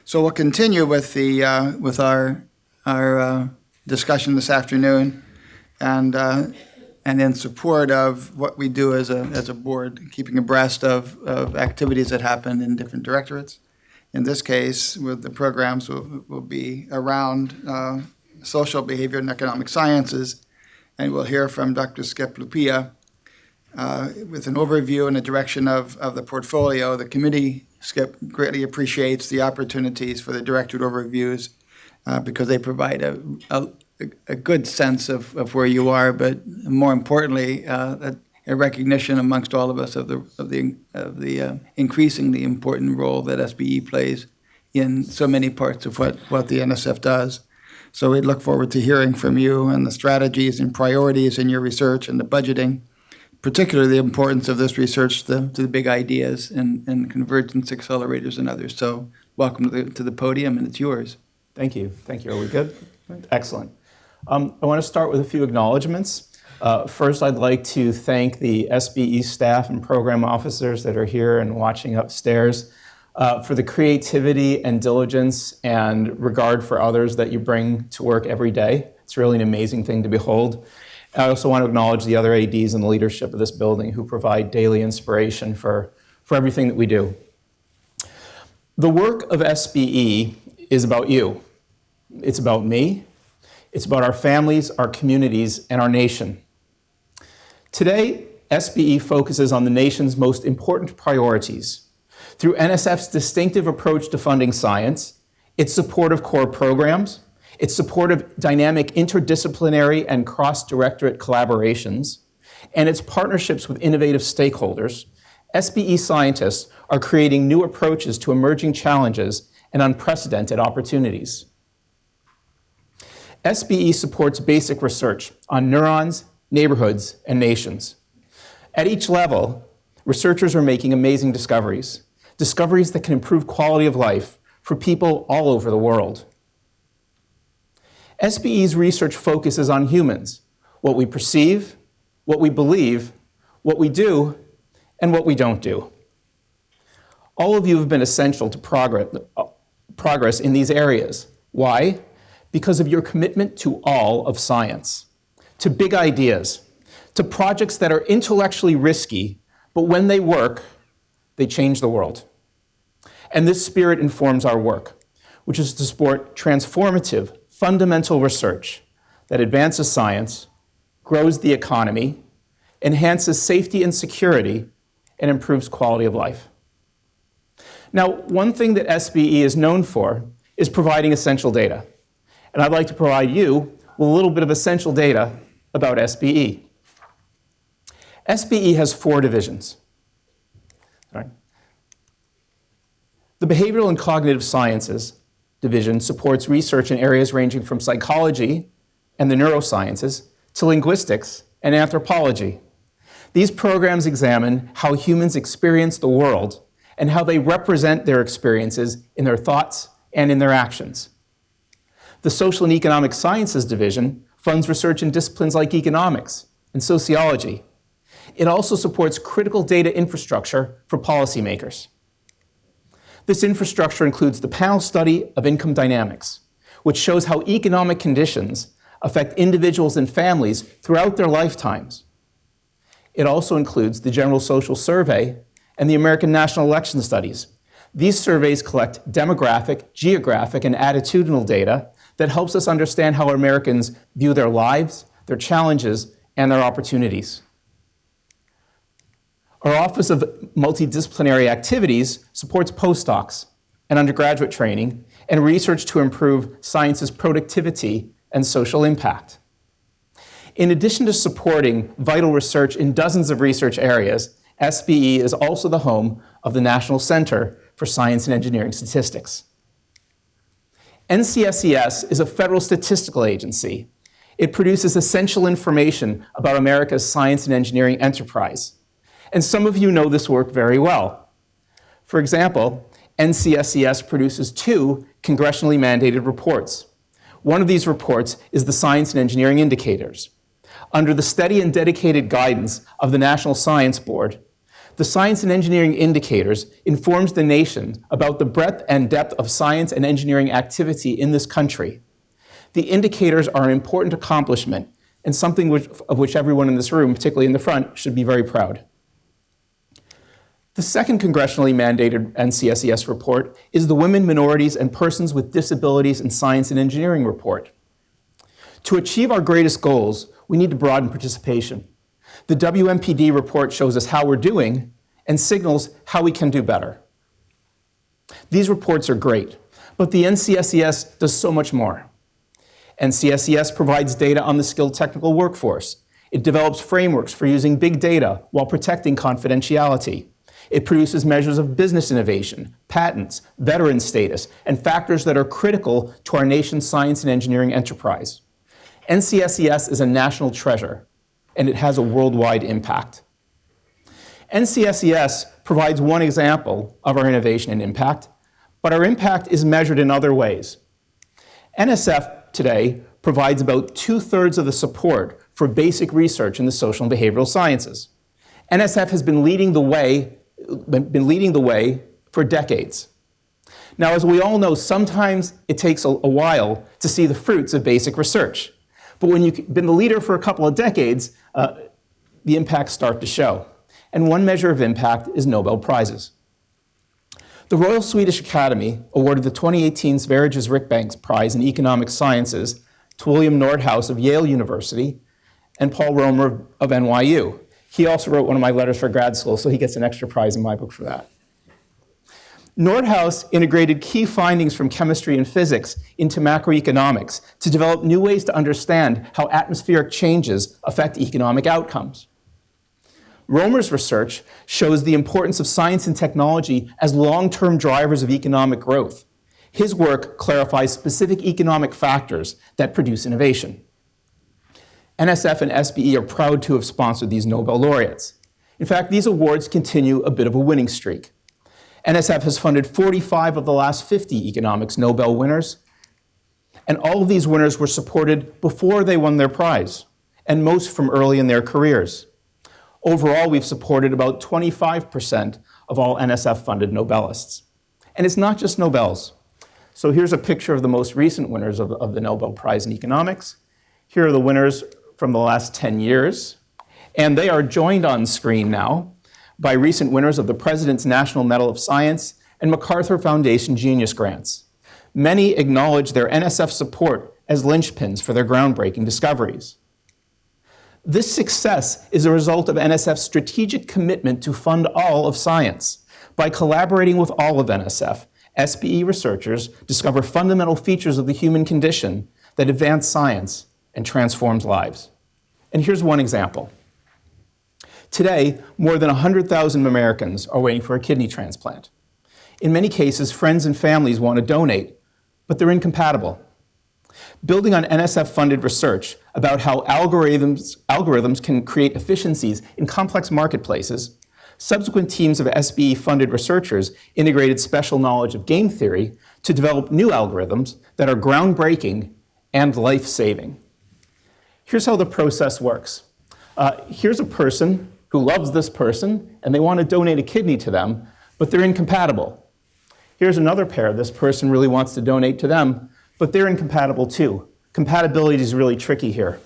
So we'll continue with our discussion this afternoon, and in support of what we do as a board, keeping abreast of activities that happen in different directorates. In this case, with the programs will be around social behavior and economic sciences, and we'll hear from Dr. Skip Lupia with an overview and a direction of the portfolio. The committee, Skip, greatly appreciates the opportunities for the directorate overviews because they provide a good sense of where you are, but more importantly, a recognition amongst all of us of the increasingly important role that SBE plays in so many parts of what the NSF does. So we look forward to hearing from you and the strategies and priorities in your research and the budgeting, particularly the importance of this research to the big ideas and convergence accelerators and others. So welcome to the podium, and it's yours. Thank you. Thank you. Are we good? Excellent. I want to start with a few acknowledgments. First, I'd like to thank the SBE staff and program officers that are here and watching upstairs for the creativity and diligence and regard for others that you bring to work every day. It's really an amazing thing to behold. I also want to acknowledge the other ADs and the leadership of this building who provide daily inspiration for everything that we do. The work of SBE is about you. It's about me. It's about our families, our communities, and our nation. Today, SBE focuses on the nation's most important priorities. Through NSF's distinctive approach to funding science, its support of core programs, its support of dynamic interdisciplinary and cross-directorate collaborations, and its partnerships with innovative stakeholders, SBE scientists are creating new approaches to emerging challenges and unprecedented opportunities. SBE supports basic research on neurons, neighborhoods, and nations. At each level, researchers are making amazing discoveries that can improve quality of life for people all over the world. SBE's research focuses on humans, what we perceive, what we believe, what we do, and what we don't do. All of you have been essential to progress in these areas. Why? Because of your commitment to all of science, to big ideas, to projects that are intellectually risky, but when they work, they change the world. And this spirit informs our work, which is to support transformative, fundamental research that advances science, grows the economy, enhances safety and security, and improves quality of life. Now, one thing that SBE is known for is providing essential data. And I'd like to provide you with a little bit of essential data about SBE. SBE has 4 divisions. All right. The Behavioral and Cognitive Sciences division supports research in areas ranging from psychology and the neurosciences to linguistics and anthropology. These programs examine how humans experience the world and how they represent their experiences in their thoughts and in their actions. The Social and Economic Sciences division funds research in disciplines like economics and sociology. It also supports critical data infrastructure for policymakers. This infrastructure includes the panel study of income dynamics, which shows how economic conditions affect individuals and families throughout their lifetimes. It also includes the General Social Survey and the American National Election Studies. These surveys collect demographic, geographic, and attitudinal data that helps us understand how Americans view their lives, their challenges, and their opportunities. Our Office of Multidisciplinary Activities supports postdocs and undergraduate training and research to improve science's productivity and social impact. In addition to supporting vital research in dozens of research areas, SBE is also the home of the National Center for Science and Engineering Statistics. NCSES is a federal statistical agency. It produces essential information about America's science and engineering enterprise. And some of you know this work very well. For example, NCSES produces 2 congressionally mandated reports. One of these reports is the Science and Engineering Indicators. Under the steady and dedicated guidance of the National Science Board, The science and engineering indicators informs the nation about the breadth and depth of science and engineering activity in this country. The indicators are an important accomplishment and something of which everyone in this room, particularly in the front, should be very proud. The second congressionally mandated NCSES report is the Women, Minorities, and Persons with Disabilities in Science and Engineering report. To achieve our greatest goals, we need to broaden participation. The WMPD report shows us how we're doing and signals how we can do better. These reports are great, but the NCSES does so much more. NCSES provides data on the skilled technical workforce. It develops frameworks for using big data while protecting confidentiality. It produces measures of business innovation, patents, veteran status, and factors that are critical to our nation's science and engineering enterprise. NCSES is a national treasure, and it has a worldwide impact. NCSES provides one example of our innovation and impact, but our impact is measured in other ways. NSF today provides about 2/3 of the support for basic research in the social and behavioral sciences. NSF has been leading the way for decades. Now, as we all know, sometimes it takes a while to see the fruits of basic research. But when you've been the leader for a couple of decades, the impacts start to show. And one measure of impact is Nobel Prizes. The Royal Swedish Academy awarded the 2018 Sveriges Riksbanks Prize in Economic Sciences to William Nordhaus of Yale University and Paul Romer of NYU. He also wrote one of my letters for grad school, so he gets an extra prize in my book for that. Nordhaus integrated key findings from chemistry and physics into macroeconomics to develop new ways to understand how atmospheric changes affect economic outcomes. Romer's research shows the importance of science and technology as long-term drivers of economic growth. His work clarifies specific economic factors that produce innovation. NSF and SBE are proud to have sponsored these Nobel laureates. In fact, these awards continue a bit of a winning streak. NSF has funded 45 of the last 50 economics Nobel winners, and all of these winners were supported before they won their prize, and most from early in their careers. Overall, we've supported about 25% of all NSF-funded Nobelists. And it's not just Nobels. So here's a picture of the most recent winners of the Nobel Prize in Economics. Here are the winners from the last 10 years. And they are joined on screen now by recent winners of the President's National Medal of Science and MacArthur Foundation Genius Grants. Many acknowledge their NSF support as linchpins for their groundbreaking discoveries. This success is a result of NSF's strategic commitment to fund all of science. By collaborating with all of NSF, SBE researchers discover fundamental features of the human condition that advance science and transforms lives. And here's one example. Today, more than 100,000 Americans are waiting for a kidney transplant. In many cases, friends and families want to donate, but they're incompatible. Building on NSF-funded research about how algorithms can create efficiencies in complex marketplaces, subsequent teams of SBE-funded researchers integrated special knowledge of game theory to develop new algorithms that are groundbreaking and life-saving. Here's how the process works. Here's a person who loves this person, and they want to donate a kidney to them, but they're incompatible. Here's another pair. This person really wants to donate to them, but they're incompatible too. Compatibility is really tricky here.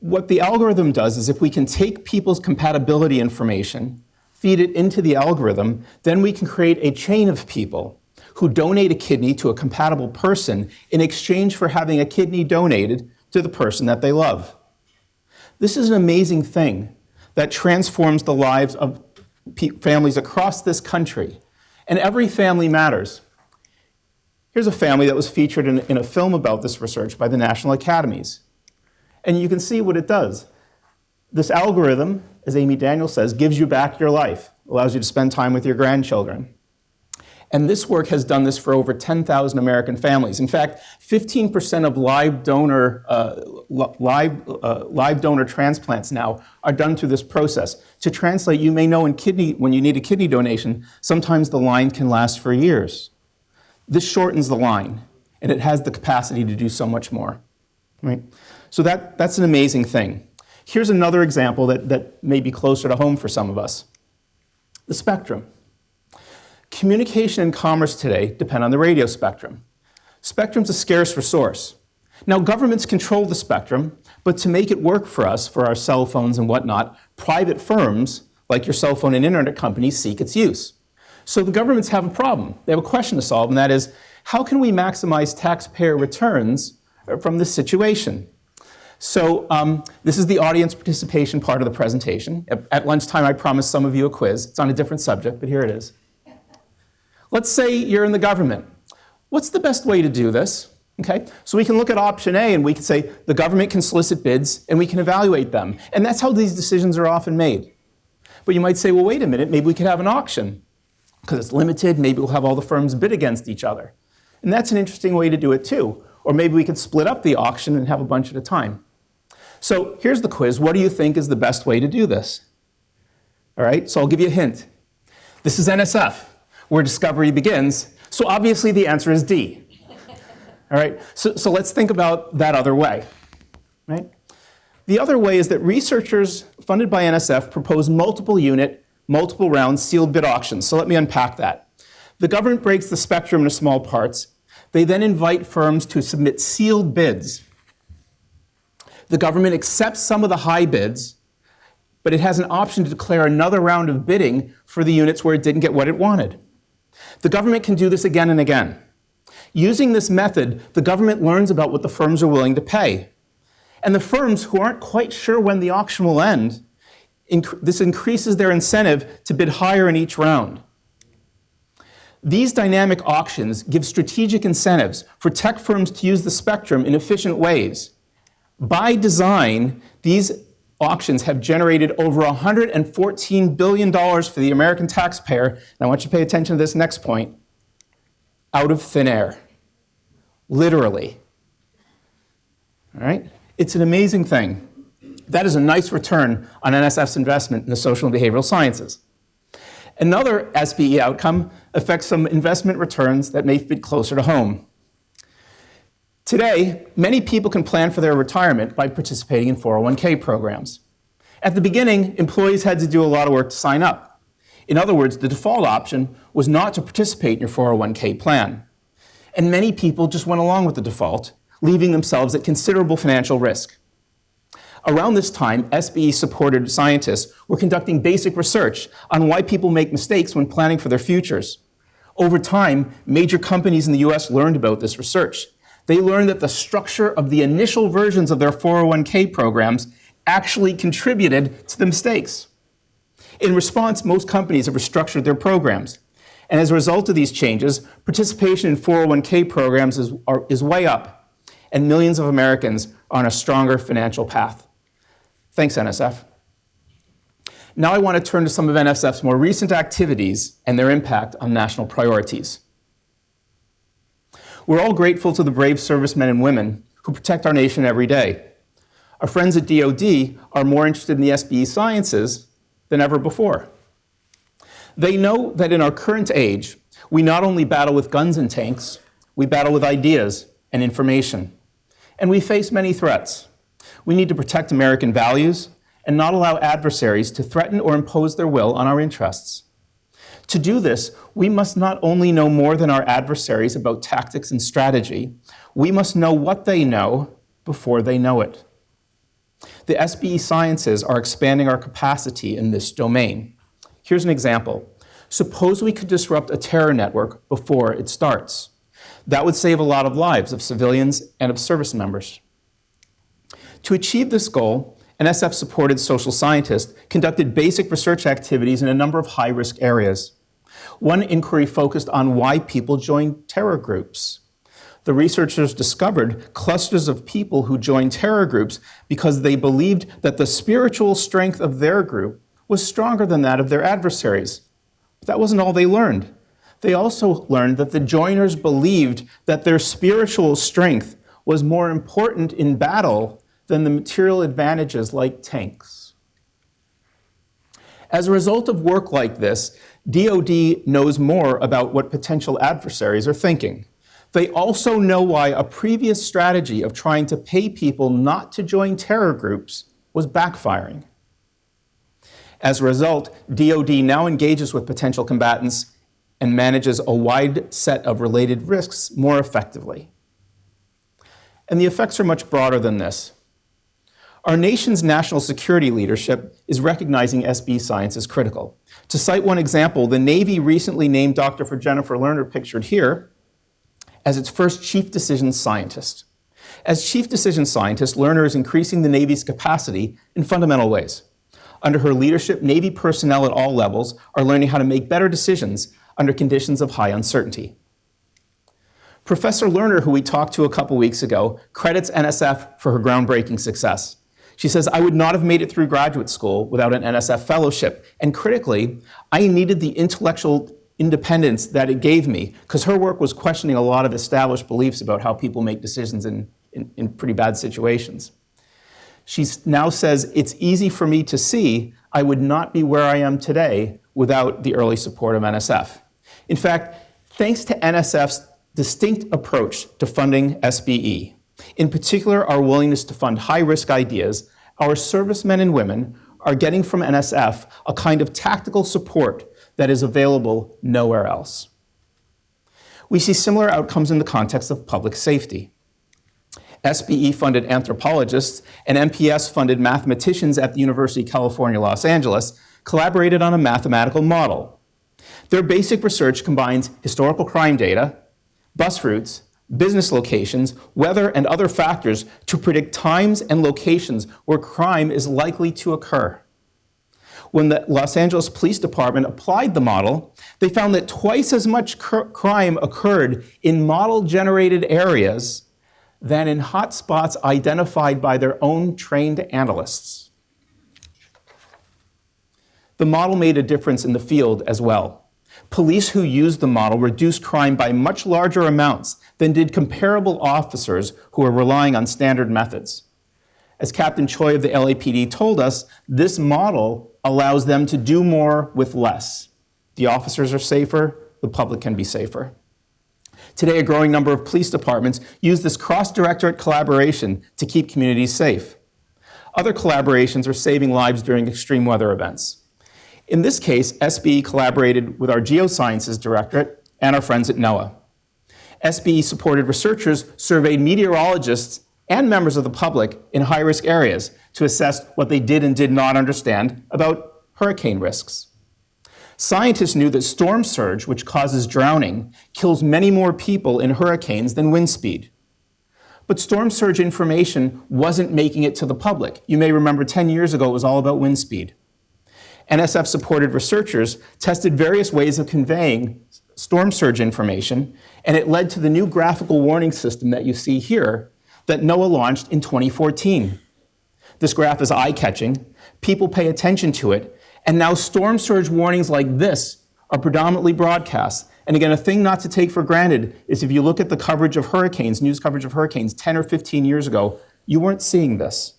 What the algorithm does is if we can take people's compatibility information, feed it into the algorithm, then we can create a chain of people who donate a kidney to a compatible person in exchange for having a kidney donated to the person that they love. This is an amazing thing that transforms the lives of families across this country. And every family matters. Here's a family that was featured in a film about this research by the National Academies. And you can see what it does. This algorithm, as Amy Daniels says, gives you back your life, allows you to spend time with your grandchildren. And this work has done this for over 10,000 American families. In fact, 15% of live donor transplants now are done through this process. To translate, you may know when you need a kidney donation, sometimes the line can last for years. This shortens the line, and it has the capacity to do so much more. Right? So that's an amazing thing. Here's another example that may be closer to home for some of us. The spectrum. Communication and commerce today depend on the radio spectrum. Spectrum's a scarce resource. Now, governments control the spectrum, but to make it work for us, for our cell phones and whatnot, private firms, like your cell phone and internet companies, seek its use. So the governments have a problem. They have a question to solve, and that is, how can we maximize taxpayer returns from this situation? So this is the audience participation part of the presentation. At lunchtime, I promised some of you a quiz. It's on a different subject, but here it is. Let's say you're in the government. What's the best way to do this? Okay, so we can look at option A and we can say the government can solicit bids and we can evaluate them. And that's how these decisions are often made. But you might say, well, wait a minute, maybe we could have an auction because it's limited. Maybe we'll have all the firms bid against each other. And that's an interesting way to do it too. Or maybe we could split up the auction and have a bunch at a time. So here's the quiz. What do you think is the best way to do this? All right, so I'll give you a hint. This is NSF, where discovery begins. So obviously the answer is D. All right, so let's think about that other way. Right? The other way is that researchers funded by NSF propose multiple unit, multiple round sealed bid auctions. So let me unpack that. The government breaks the spectrum into small parts. They then invite firms to submit sealed bids. The government accepts some of the high bids, but it has an option to declare another round of bidding for the units where it didn't get what it wanted. The government can do this again and again. Using this method, the government learns about what the firms are willing to pay. And the firms who aren't quite sure when the auction will end, this increases their incentive to bid higher in each round. These dynamic auctions give strategic incentives for tech firms to use the spectrum in efficient ways. By design, these auctions have generated over $114 billion for the American taxpayer, and I want you to pay attention to this next point, out of thin air. Literally. All right? It's an amazing thing. That is a nice return on NSF's investment in the social and behavioral sciences. Another SBE outcome affects some investment returns that may fit closer to home. Today, many people can plan for their retirement by participating in 401k programs. At the beginning, employees had to do a lot of work to sign up. In other words, the default option was not to participate in your 401k plan. And many people just went along with the default, leaving themselves at considerable financial risk. Around this time, SBE-supported scientists were conducting basic research on why people make mistakes when planning for their futures. Over time, major companies in the US learned about this research. They learned that the structure of the initial versions of their 401k programs actually contributed to the mistakes. In response, most companies have restructured their programs. And as a result of these changes, participation in 401k programs is way up, and millions of Americans are on a stronger financial path. Thanks, NSF. Now I want to turn to some of NSF's more recent activities and their impact on national priorities. We're all grateful to the brave servicemen and women who protect our nation every day. Our friends at DoD are more interested in the SBE sciences than ever before. They know that in our current age, we not only battle with guns and tanks, we battle with ideas and information. And we face many threats. We need to protect American values and not allow adversaries to threaten or impose their will on our interests. To do this, we must not only know more than our adversaries about tactics and strategy, we must know what they know before they know it. The SBE sciences are expanding our capacity in this domain. Here's an example. Suppose we could disrupt a terror network before it starts. That would save a lot of lives of civilians and of service members. To achieve this goal, NSF-supported social scientists conducted basic research activities in a number of high-risk areas. One inquiry focused on why people join terror groups. The researchers discovered clusters of people who joined terror groups because they believed that the spiritual strength of their group was stronger than that of their adversaries. But that wasn't all they learned. They also learned that the joiners believed that their spiritual strength was more important in battle than the material advantages like tanks. As a result of work like this, DoD knows more about what potential adversaries are thinking. They also know why a previous strategy of trying to pay people not to join terror groups was backfiring. As a result, DoD now engages with potential combatants and manages a wide set of related risks more effectively. And the effects are much broader than this. Our nation's national security leadership is recognizing SBE science as critical. To cite one example, the Navy recently named Dr. Jennifer Lerner, pictured here, as its first chief decision scientist. As chief decision scientist, Lerner is increasing the Navy's capacity in fundamental ways. Under her leadership, Navy personnel at all levels are learning how to make better decisions under conditions of high uncertainty. Professor Lerner, who we talked to a couple weeks ago, credits NSF for her groundbreaking success. She says, "I would not have made it through graduate school without an NSF fellowship. And critically, I needed the intellectual independence that it gave me," because her work was questioning a lot of established beliefs about how people make decisions in pretty bad situations. She now says, "It's easy for me to see I would not be where I am today without the early support of NSF." In fact, thanks to NSF's distinct approach to funding SBE, in particular our willingness to fund high-risk ideas, our servicemen and women are getting from NSF a kind of tactical support that is available nowhere else. We see similar outcomes in the context of public safety. SBE-funded anthropologists and MPS-funded mathematicians at the University of California, Los Angeles collaborated on a mathematical model. Their basic research combines historical crime data, bus routes, business locations, weather, and other factors to predict times and locations where crime is likely to occur. When the Los Angeles Police Department applied the model, they found that twice as much crime occurred in model-generated areas than in hotspots identified by their own trained analysts. The model made a difference in the field as well. Police who used the model reduced crime by much larger amounts than did comparable officers who are relying on standard methods. As Captain Choi of the LAPD told us, this model allows them to do more with less. The officers are safer, the public can be safer. Today, a growing number of police departments use this cross-directorate collaboration to keep communities safe. Other collaborations are saving lives during extreme weather events. In this case, SBE collaborated with our Geosciences Directorate and our friends at NOAA. SBE-supported researchers surveyed meteorologists and members of the public in high-risk areas to assess what they did and did not understand about hurricane risks. Scientists knew that storm surge, which causes drowning, kills many more people in hurricanes than wind speed. But storm surge information wasn't making it to the public. You may remember 10 years ago it was all about wind speed. NSF-supported researchers tested various ways of conveying storm surge information, and it led to the new graphical warning system that you see here that NOAA launched in 2014. This graph is eye-catching, people pay attention to it, and now storm surge warnings like this are predominantly broadcast. And again, a thing not to take for granted is if you look at the coverage of hurricanes, news coverage of hurricanes 10 or 15 years ago, you weren't seeing this.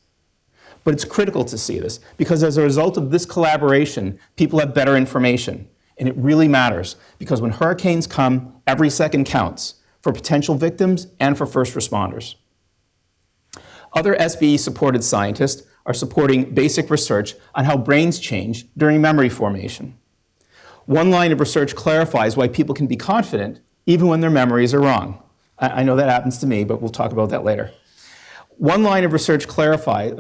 But it's critical to see this because as a result of this collaboration, people have better information. And it really matters because when hurricanes come, every second counts for potential victims and for first responders. Other SBE-supported scientists are supporting basic research on how brains change during memory formation. One line of research clarifies why people can be confident even when their memories are wrong. I know that happens to me, but we'll talk about that later. One line of research clarifies,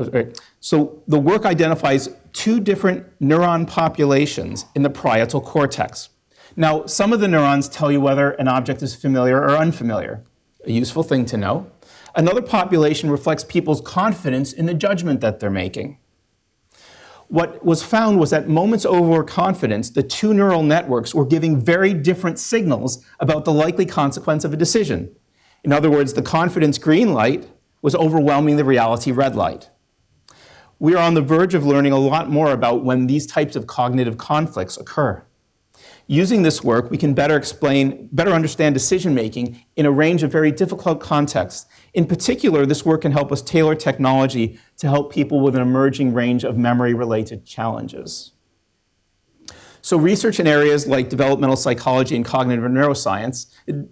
so the work identifies two different neuron populations in the parietal cortex. Now, some of the neurons tell you whether an object is familiar or unfamiliar, a useful thing to know. Another population reflects people's confidence in the judgment that they're making. What was found was that moments of overconfidence, the two neural networks were giving very different signals about the likely consequence of a decision. In other words, the confidence green light was overwhelming the reality red light. We are on the verge of learning a lot more about when these types of cognitive conflicts occur. Using this work, we can better understand decision-making in a range of very difficult contexts. In particular, this work can help us tailor technology to help people with an emerging range of memory-related challenges. So research in areas like developmental psychology and cognitive neuroscience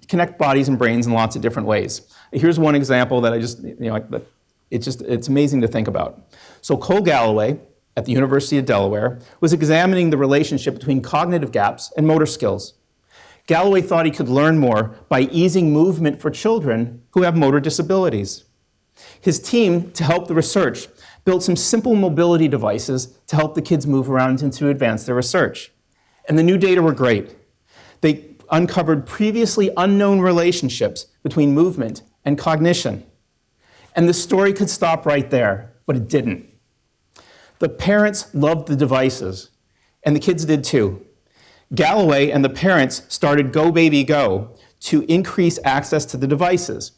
connect bodies and brains in lots of different ways. Here's one example that it's amazing to think about. So Cole Galloway at the University of Delaware was examining the relationship between cognitive gaps and motor skills. Galloway thought he could learn more by easing movement for children who have motor disabilities. His team, to help the research, built some simple mobility devices to help the kids move around and to advance their research. And the new data were great. They uncovered previously unknown relationships between movement and cognition. And the story could stop right there, but it didn't. The parents loved the devices, and the kids did too. Galloway and the parents started Go Baby Go to increase access to the devices.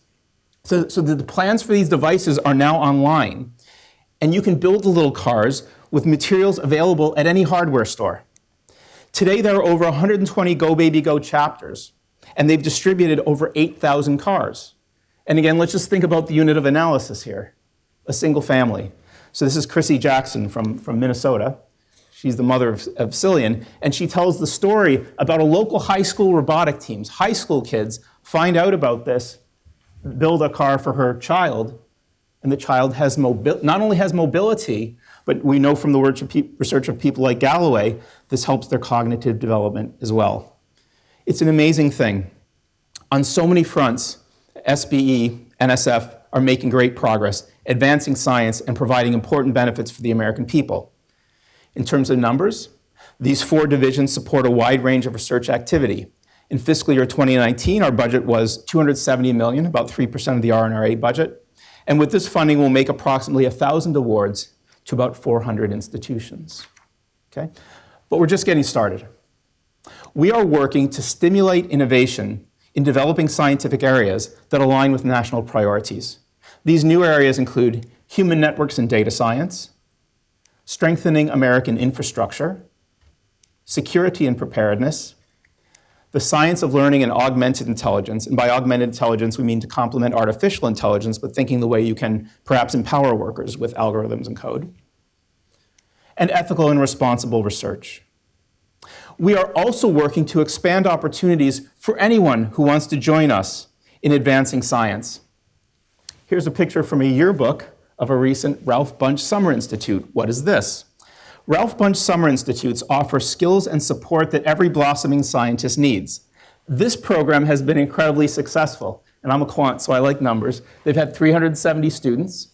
So the plans for these devices are now online, and you can build the little cars with materials available at any hardware store. Today, there are over 120 Go Baby Go chapters, and they've distributed over 8,000 cars. And again, let's just think about the unit of analysis here, a single family. So this is Chrissy Jackson from Minnesota. She's the mother of Cillian, and she tells the story about a local high school robotic teams. High school kids find out about this, build a car for her child, and the child has not only has mobility, but we know from the research of people like Galloway, this helps their cognitive development as well. It's an amazing thing. On so many fronts, SBE, NSF are making great progress, advancing science and providing important benefits for the American people. In terms of numbers, these 4 divisions support a wide range of research activity. In fiscal year 2019, our budget was $270 million, about 3% of the RNRA budget. And with this funding, we'll make approximately 1,000 awards to about 400 institutions. Okay? But we're just getting started. We are working to stimulate innovation in developing scientific areas that align with national priorities. These new areas include human networks and data science, strengthening American infrastructure, security and preparedness, the science of learning and augmented intelligence. And by augmented intelligence, we mean to complement artificial intelligence, but thinking the way you can perhaps empower workers with algorithms and code, and ethical and responsible research. We are also working to expand opportunities for anyone who wants to join us in advancing science. Here's a picture from a yearbook of a recent Ralph Bunche Summer Institute. What is this? Ralph Bunche Summer Institutes offer skills and support that every blossoming scientist needs. This program has been incredibly successful, and I'm a quant, so I like numbers. They've had 370 students.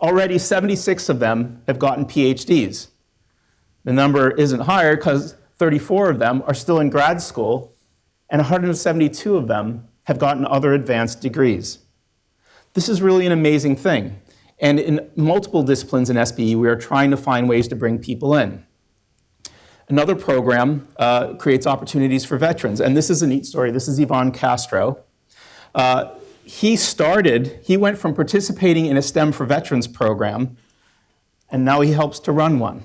Already 76 of them have gotten PhDs. The number isn't higher because 34 of them are still in grad school, and 172 of them have gotten other advanced degrees. This is really an amazing thing. And in multiple disciplines in SBE, we are trying to find ways to bring people in. Another program creates opportunities for veterans. And this is a neat story. This is Ivan Castro. He went from participating in a STEM for Veterans program, and now he helps to run one.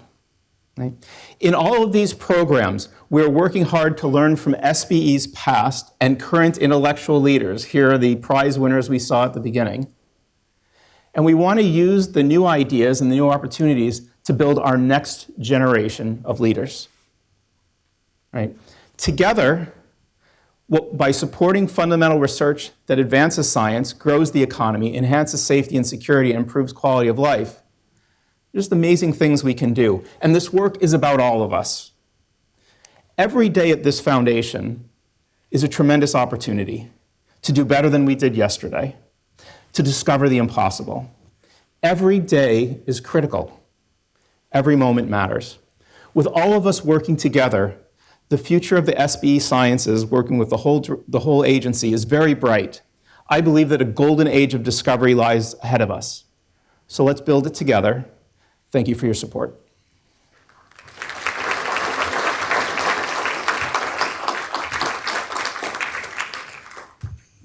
Right? In all of these programs, we're working hard to learn from SBE's past and current intellectual leaders. Here are the prize winners we saw at the beginning. And we want to use the new ideas and the new opportunities to build our next generation of leaders. Right? Together, by supporting fundamental research that advances science, grows the economy, enhances safety and security, and improves quality of life, just amazing things we can do. And this work is about all of us. Every day at this foundation is a tremendous opportunity to do better than we did yesterday, to discover the impossible. Every day is critical. Every moment matters. With all of us working together, the future of the SBE Sciences, working with the whole agency, is very bright. I believe that a golden age of discovery lies ahead of us. So let's build it together. Thank you for your support.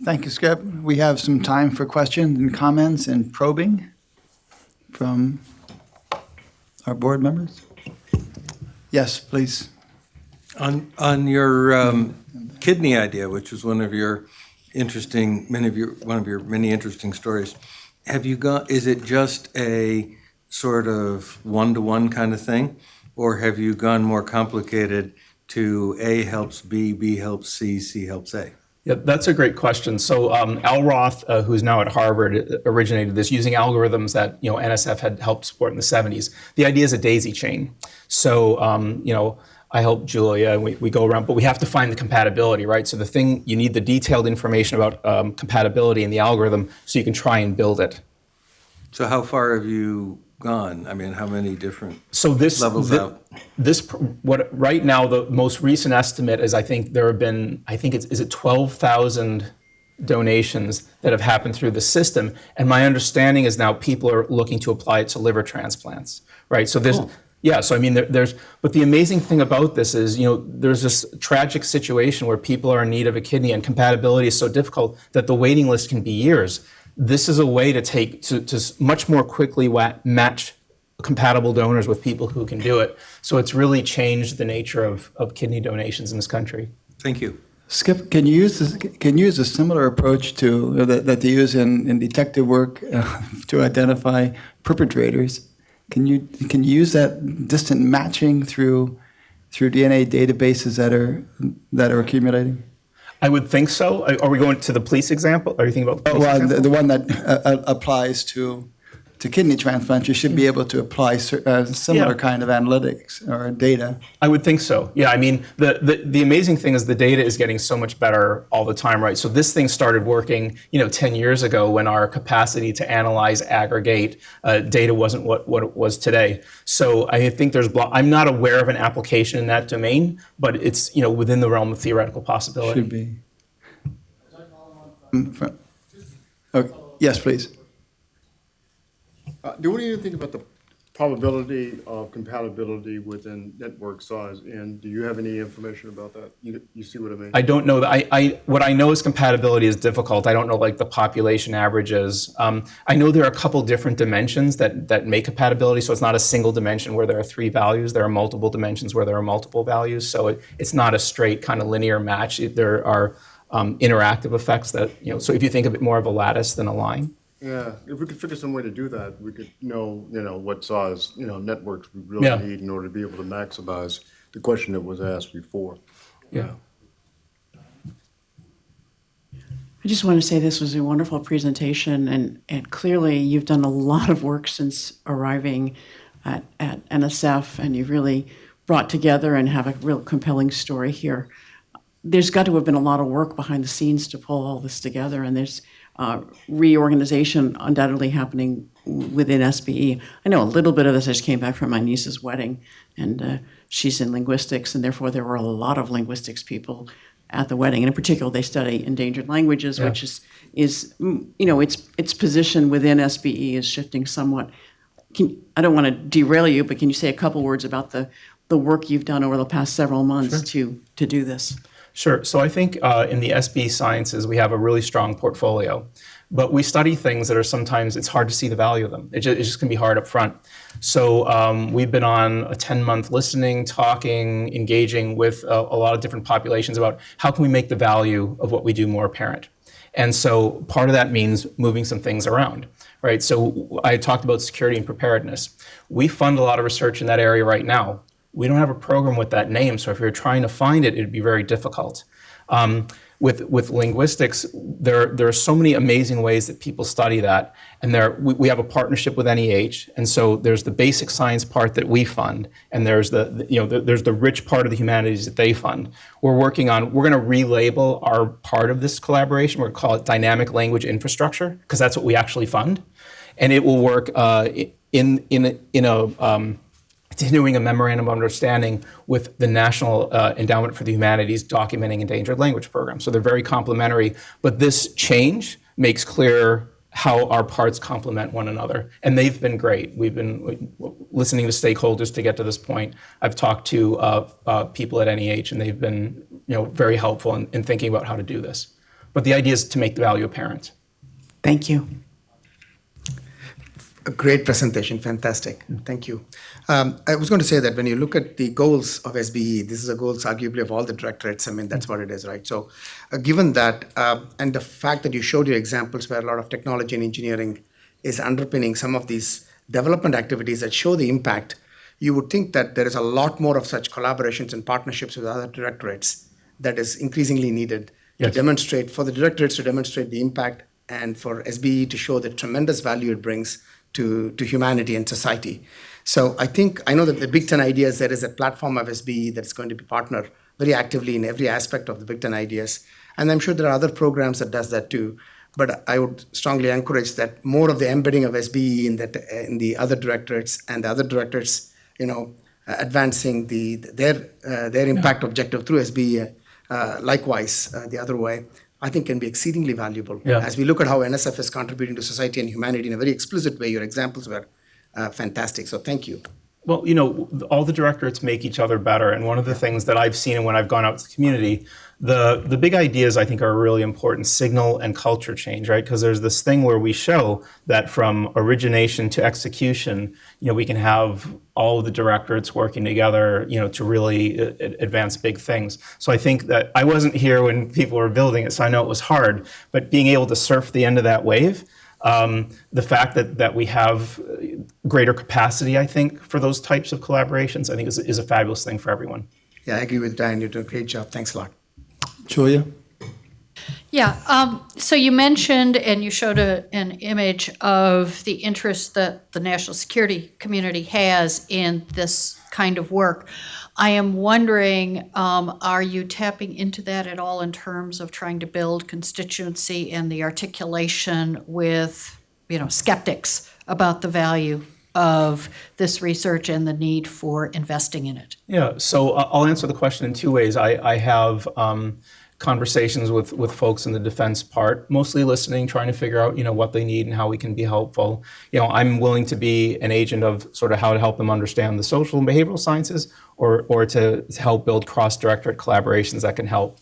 Thank you, Skip. We have some time for questions and comments and probing from our board members. Yes, please. On your kidney idea, which was one of your many interesting stories, is it just a sort of one-to-one kind of thing, or have you gone more complicated to A helps B, B helps C, C helps A? Yeah, that's a great question. So Al Roth, who's now at Harvard, originated this using algorithms that NSF had helped support in the 70s. The idea is a daisy chain. So I help Julia, and we go around, but we have to find the compatibility, right? So you need the detailed information about compatibility in the algorithm so you can try and build it. So how far have you gone? I mean, how many different levels out? Right now, the most recent estimate is I think there have been, is it 12,000 donations that have happened through the system. And my understanding is now people are looking to apply it to liver transplants, right? So there's, yeah, so I mean, but the amazing thing about this is, there's this tragic situation where people are in need of a kidney and compatibility is so difficult that the waiting list can be years. This is a way to much more quickly match compatible donors with people who can do it. So it's really changed the nature of kidney donations in this country. Thank you. Skip, can you use a similar approach that they use in detective work to identify perpetrators? Can you use that distant matching through DNA databases that are accumulating? I would think so. Are we going to the police example? Are you thinking about the police example? The one that applies to kidney transplants, you should be able to apply similar kind of analytics or data. I would think so. Yeah, I mean, the amazing thing is the data is getting so much better all the time, right? So this thing started working, 10 years ago when our capacity to analyze, aggregate data wasn't what it was today. So I think I'm not aware of an application in that domain, but it's, within the realm of theoretical possibility. Should be. Okay. Yes, please. What do you think about the probability of compatibility within network size? And do you have any information about that? You see what I mean? I don't know. What I know is compatibility is difficult. I don't know the population averages. I know there are a couple different dimensions that make compatibility. So it's not a single dimension where there are 3 values. There are multiple dimensions where there are multiple values. So it's not a straight kind of linear match. There are interactive effects that, so if you think of it more of a lattice than a line. Yeah, if we could figure some way to do that, we could know, what size, networks we really need in order to be able to maximize the question that was asked before. Yeah. I just want to say this was a wonderful presentation, and clearly you've done a lot of work since arriving at NSF, and you've really brought together and have a real compelling story here. There's got to have been a lot of work behind the scenes to pull all this together, and there's reorganization undoubtedly happening within SBE. I know a little bit of this. I just came back from my niece's wedding, and she's in linguistics, and therefore there were a lot of linguistics people at the wedding. And in particular, they study endangered languages, which is its position within SBE is shifting somewhat. I don't want to derail you, but can you say a couple words about the work you've done over the past several months to do this? Sure. So I think in the SBE sciences, we have a really strong portfolio, but we study things that are sometimes it's hard to see the value of them. It just can be hard up front. So we've been on a 10-month listening, talking, engaging with a lot of different populations about how can we make the value of what we do more apparent. And so part of that means moving some things around, right? So I talked about security and preparedness. We fund a lot of research in that area right now. We don't have a program with that name, so if you're trying to find it, it'd be very difficult. With linguistics, there are so many amazing ways that people study that, and we have a partnership with NEH, and so there's the basic science part that we fund, and there's there's the rich part of the humanities that they fund. We're going to relabel our part of this collaboration. We're going to call it dynamic language infrastructure, because that's what we actually fund, and it will work in a continuing a memorandum of understanding with the National Endowment for the Humanities documenting endangered language program. So they're very complementary, but this change makes clear how our parts complement one another. And they've been great. We've been listening to stakeholders to get to this point. I've talked to people at NEH, and they've been very helpful in thinking about how to do this. But the idea is to make the value apparent. Thank you. A great presentation, fantastic. Thank you. I was going to say that when you look at the goals of SBE, this is the goals arguably of all the directorates. I mean, that's what it is, right? So given that, and the fact that you showed your examples where a lot of technology and engineering is underpinning some of these development activities that show the impact, you would think that there is a lot more of such collaborations and partnerships with other directorates that is increasingly needed to Yes. demonstrate, for the directorates to demonstrate the impact, and for SBE to show the tremendous value it brings to humanity and society. So I know that the Big Ten Ideas, there is a platform of SBE that's going to be partnered very actively in every aspect of the Big Ten Ideas. And I'm sure there are other programs that does that too. But I would strongly encourage that more of the embedding of SBE in the other directorates, and the other directorates, advancing their impact objective through SBE, likewise the other way, I think can be exceedingly valuable. Yeah. As we look at how NSF is contributing to society and humanity in a very explicit way, your examples were fantastic. So thank you. Well, all the directorates make each other better. And one of the things that I've seen when I've gone out to the community, the big ideas I think are a really important signal and culture change, right? Because there's this thing where we show that from origination to execution, we can have all of the directorates working together, to really advance big things. So I think that I wasn't here when people were building it, so I know it was hard, but being able to surf the end of that wave, the fact that we have greater capacity, I think, for those types of collaborations, I think is a fabulous thing for everyone. Yeah, I agree with Diane. You did a great job. Thanks a lot. Julia? Yeah, so you mentioned and you showed an image of the interest that the national security community has in this kind of work. I am wondering, are you tapping into that at all in terms of trying to build constituency and the articulation with, skeptics about the value of this research and the need for investing in it? Yeah, so I'll answer the question in two ways. I have conversations with folks in the defense part, mostly listening, trying to figure out, what they need and how we can be helpful. I'm willing to be an agent of sort of how to help them understand the social and behavioral sciences, or to help build cross-directorate collaborations that can help.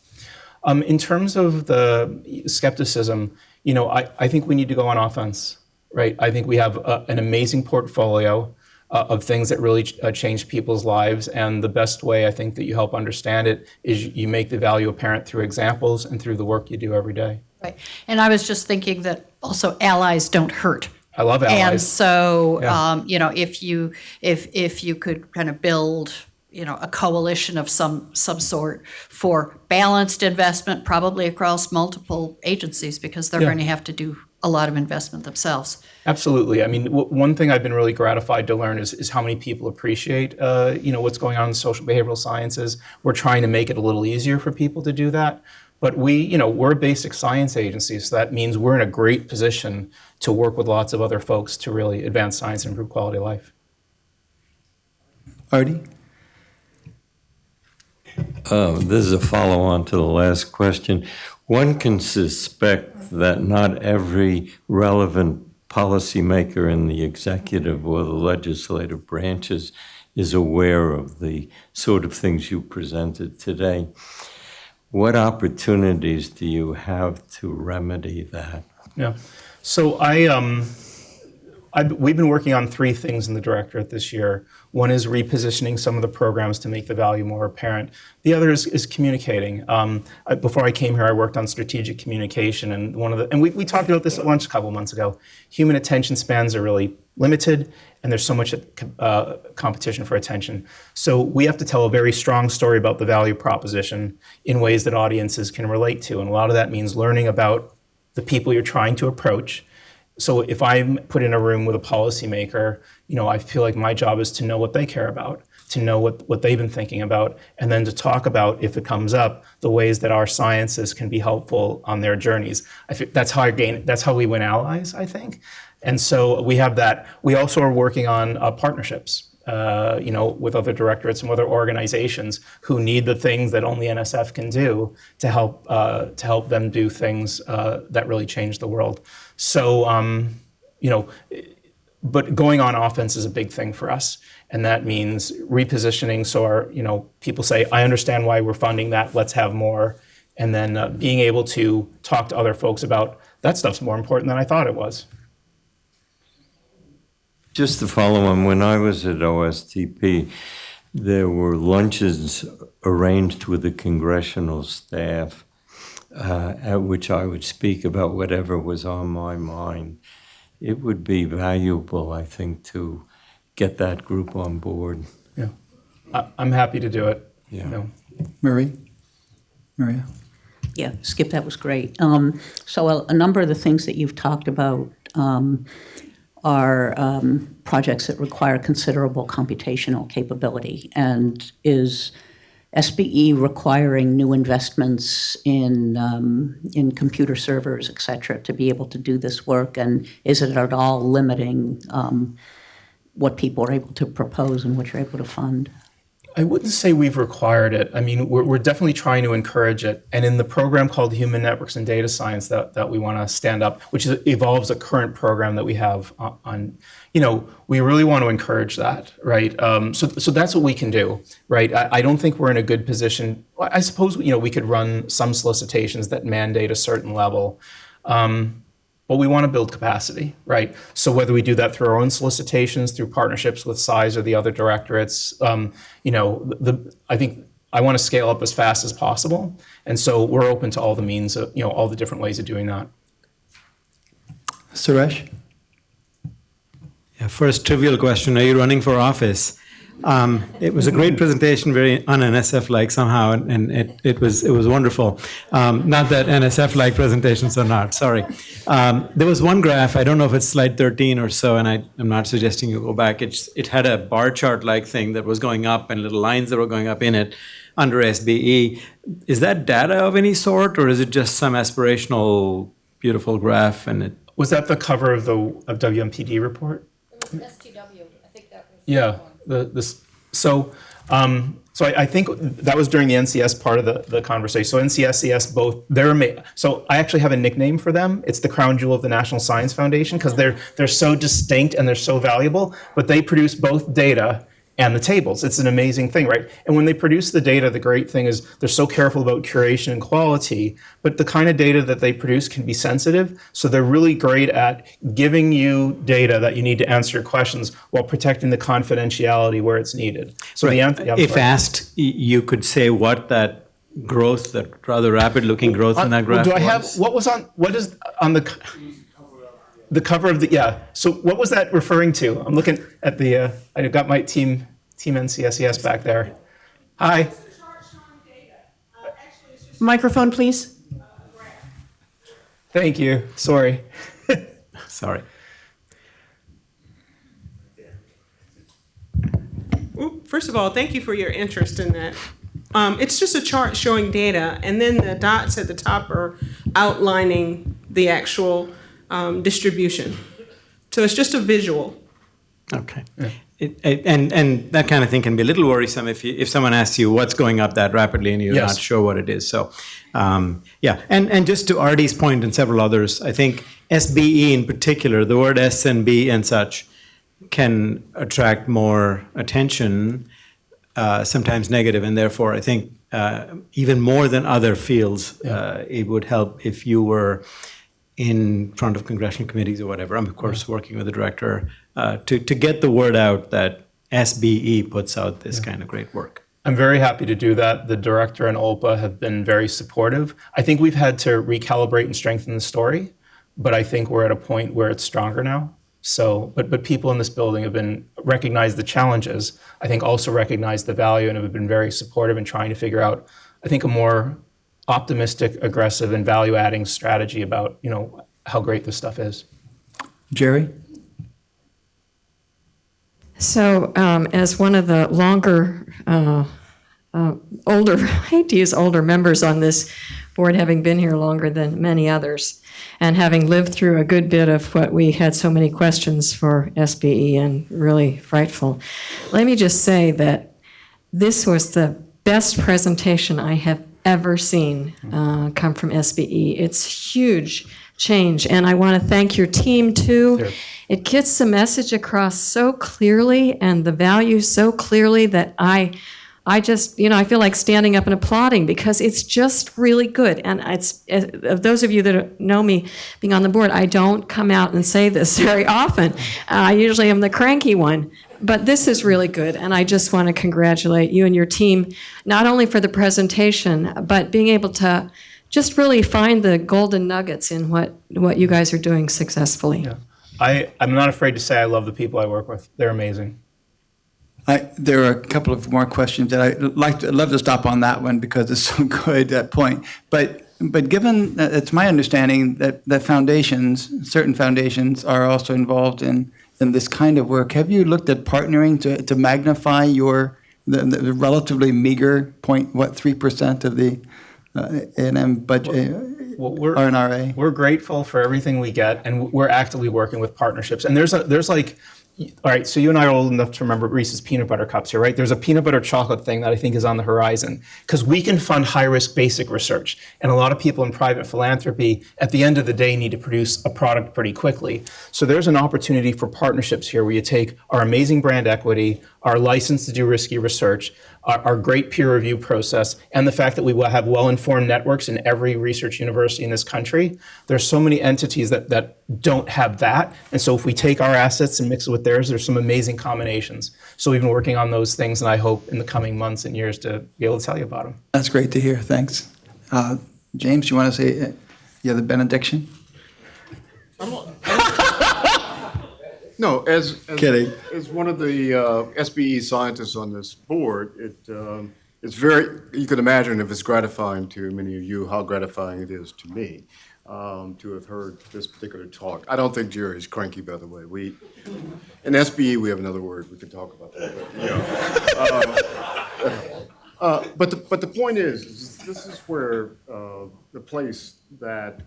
In terms of the skepticism, I think we need to go on offense, right? I think we have an amazing portfolio of things that really change people's lives. And the best way I think that you help understand it is you make the value apparent through examples and through the work you do every day. Right. And I was just thinking that also allies don't hurt. I love allies. And so, Yeah. if you could kind of build, a coalition of some sort for balanced investment, probably across multiple agencies, because they're Yeah. going to have to do a lot of investment themselves. Absolutely. I mean, one thing I've been really gratified to learn is how many people appreciate, what's going on in social behavioral sciences. We're trying to make it a little easier for people to do that. But we're a basic science agency, so that means we're in a great position to work with lots of other folks to really advance science and improve quality of life. Artie? This is a follow-on to the last question. One can suspect that not every relevant policymaker in the executive or the legislative branches is aware of the sort of things you presented today. What opportunities do you have to remedy that? Yeah. So we've been working on three things in the directorate this year. One is repositioning some of the programs to make the value more apparent. The other is communicating. Before I came here, I worked on strategic communication, and we talked about this at lunch a couple of months ago. Human attention spans are really limited, and there's so much competition for attention. So we have to tell a very strong story about the value proposition in ways that audiences can relate to, and a lot of that means learning about the people you're trying to approach. So if I'm put in a room with a policymaker, I feel like my job is to know what they care about, to know what they've been thinking about, and then to talk about, if it comes up, the ways that our sciences can be helpful on their journeys. I think that's how we win allies, I think. And so we have that. We also are working on partnerships, with other directorates and other organizations who need the things that only NSF can do to help them do things that really change the world. So, but going on offense is a big thing for us, and that means repositioning. So our, people say, I understand why we're funding that. Let's have more, and then being able to talk to other folks about that stuff's more important than I thought it was. Just to follow on, when I was at OSTP, there were lunches arranged with the congressional staff at which I would speak about whatever was on my mind. It would be valuable, I think, to get that group on board. Yeah, I'm happy to do it. Yeah. Maria? Yeah, Skip, that was great. So a number of the things that you've talked about are projects that require considerable computational capability. And is SBE requiring new investments in computer servers, et cetera, to be able to do this work? And is it at all limiting what people are able to propose and what you're able to fund? I wouldn't say we've required it. I mean, we're definitely trying to encourage it. And in the program called Human Networks and Data Science that we want to stand up, which evolves a current program that we have on, we really want to encourage that, right? So that's what we can do, right? I don't think we're in a good position. I suppose, we could run some solicitations that mandate a certain level. But we want to build capacity, right? So whether we do that through our own solicitations, through partnerships with SISE or the other directorates, I think I want to scale up as fast as possible. And so we're open to all the means of, all the different ways of doing that. Suresh? Yeah, first trivial question, are you running for office? It was a great presentation, very un-NSF-like somehow, and it was wonderful. Not that NSF-like presentations are not, sorry. There was one graph, I don't know if it's slide 13 or so, and I'm not suggesting you go back. It had a bar chart-like thing that was going up and little lines that were going up in it under SBE. Is that data of any sort, or is it just some aspirational, beautiful graph? Was that the cover of the WMPD report? It was STW, I think that was. Yeah. So I think that was during the NCS part of the conversation. So NCS, CS, both, so I actually have a nickname for them. It's the crown jewel of the National Science Foundation because they're so distinct and they're so valuable, but they produce both data and the tables. It's an amazing thing, right? And when they produce the data, the great thing is they're so careful about curation and quality, but the kind of data that they produce can be sensitive. So they're really great at giving you data that you need to answer your questions while protecting the confidentiality where it's needed. So right. If asked, you could say what that growth, that rather rapid looking growth in that graph what is on the cover of so what was that referring to? I'm looking at I got my team NCSES back there. Hi. Microphone, please. Thank you. Sorry. Sorry. Well, first of all, thank you for your interest in that. It's just a chart showing data, and then the dots at the top are outlining the actual distribution. So it's just a visual. Okay. Yeah. And that kind of thing can be a little worrisome if someone asks you what's going up that rapidly and you're not sure what it is. So, And just to Artie's point and several others, I think SBE in particular, the word S and B and such, can attract more attention, sometimes negative, and therefore I think even more than other fields, it would help if you were in front of congressional committees or whatever. I'm, of course, working with the director to get the word out that SBE puts out this kind of great work. I'm very happy to do that. The director and OLPA have been very supportive. I think we've had to recalibrate and strengthen the story, but I think we're at a point where it's stronger now. So, but people in this building have recognized the challenges, I think also recognized the value, and have been very supportive in trying to figure out, I think, a more optimistic, aggressive, and value-adding strategy about, how great this stuff is. Jerry? So, as one of the older, I hate to use older members on this board, having been here longer than many others, and having lived through a good bit of what we had so many questions for SBE and really frightful, let me just say that this was the best presentation I have ever seen come from SBE. It's huge change, and I want to thank your team too. Sure. It gets the message across so clearly and the value so clearly that I just, I feel like standing up and applauding because it's just really good. And it's, of those of you that know me being on the board, I don't come out and say this very often. I usually am the cranky one. But this is really good, and I just want to congratulate you and your team, not only for the presentation, but being able to just really find the golden nuggets in what you guys are doing successfully. Yeah. I'm not afraid to say I love the people I work with. They're amazing. There are a couple of more questions that I'd love to stop on that one because it's so good, that point. But But given that it's my understanding that foundations, certain foundations, are also involved in this kind of work, have you looked at partnering to magnify the relatively meager 3% of the A&M budget, Well, RNRA? We're grateful for everything we get, and we're actively working with partnerships. And there's like, all right, so you and I are old enough to remember Reese's peanut butter cups here, right? There's a peanut butter chocolate thing that I think is on the horizon, because we can fund high-risk basic research. And a lot of people in private philanthropy, at the end of the day, need to produce a product pretty quickly. So there's an opportunity for partnerships here where you take our amazing brand equity, our license to do risky research, our great peer review process, and the fact that we will have well-informed networks in every research university in this country. There's so many entities that don't have that. And so if we take our assets and mix it with theirs, there's some amazing combinations. So we've been working on those things, and I hope in the coming months and years to be able to tell you about them. That's great to hear. Thanks. James, you want to say the benediction? No, as Kidding. as one of the SBE scientists on this board, it's very, you can imagine if it's gratifying to many of you, how gratifying it is to me to have heard this particular talk. I don't think Jerry is cranky, by the way. In SBE, we have another word, we can talk about that. But, but the point is this is where the place that,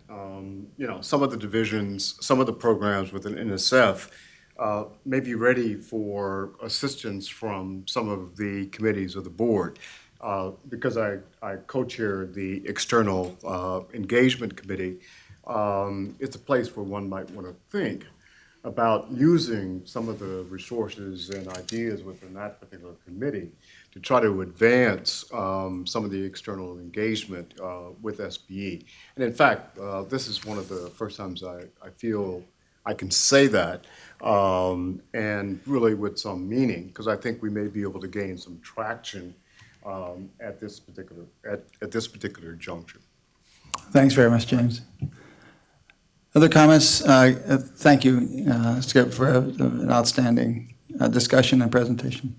some of the divisions, some of the programs within NSF may be ready for assistance from some of the committees of the board. Because I co-chair the External Engagement Committee, it's a place where one might want to think about using some of the resources and ideas within that particular committee to try to advance some of the external engagement with SBE. And in fact, this is one of the first times I feel I can say that, and really with some meaning, because I think we may be able to gain some traction at this particular juncture. Thanks very much, James. Other comments? Thank you, Skip, for an outstanding discussion and presentation.